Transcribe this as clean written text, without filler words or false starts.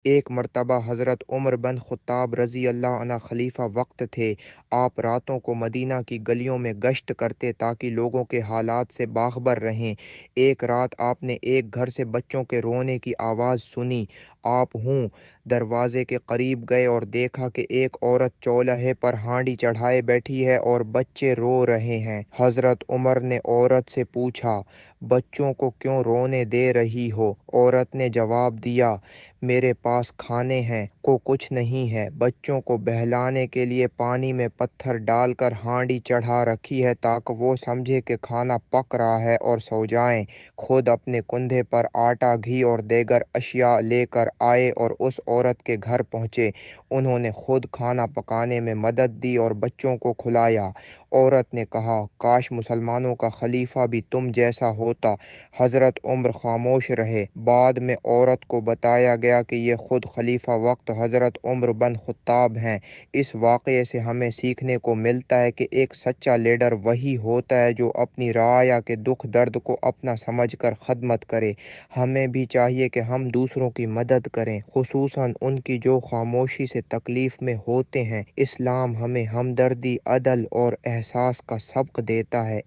ایک مرتبہ حضرت عمر بن خطاب رضی اللہ عنہ خلیفہ وقت تھے۔ آپ راتوں کو مدینہ کی گلیوں میں گشت کرتے تاکہ لوگوں کے حالات سے باخبر رہیں۔ ایک رات آپ نے ایک گھر سے بچوں کے رونے کی آواز سنی۔ آپ دروازے کے قریب گئے اور دیکھا کہ ایک عورت چولہے پر ہانڈی چڑھائے بیٹھی ہے اور بچے رو رہے ہیں۔ حضرت عمر نے عورت سے پوچھا، بچوں کو کیوں رونے دے رہی ہو؟ عورت نے جواب دیا، میرے پاس کھانے ہیں کو کچھ نہیں ہے۔ بچوں کو بہلانے کے لیے پانی میں پتھر ڈال کر ہانڈی چڑھا رکھی ہے تاکہ وہ سمجھے کہ کھانا پک رہا ہے اور سو جائیں۔ خود اپنے کندھے پر آٹا، گھی اور دیگر اشیاء لے کر آئے اور اس عورت کے گھر پہنچے۔ انہوں نے خود کھانا پکانے میں مدد دی اور بچوں کو کھلایا۔ عورت نے کہا، کاش مسلمانوں کا خلیفہ بھی تم جیسا ہوتا۔ حضرت عمر خاموش رہے۔ بعد میں عورت کو بتایا گیا کہ یہ خود خلیفہ وقت حضرت عمر بن خطاب ہیں۔ اس واقعے سے ہمیں سیکھنے کو ملتا ہے کہ ایک سچا لیڈر وہی ہوتا ہے جو اپنی رعایا کے دکھ درد کو اپنا سمجھ کر خدمت کرے۔ ہمیں بھی چاہیے کہ ہم دوسروں کی مدد کریں، خصوصاً ان کی جو خاموشی سے تکلیف میں ہوتے ہیں۔ اسلام ہمیں ہمدردی، عدل اور احساس کا سبق دیتا ہے۔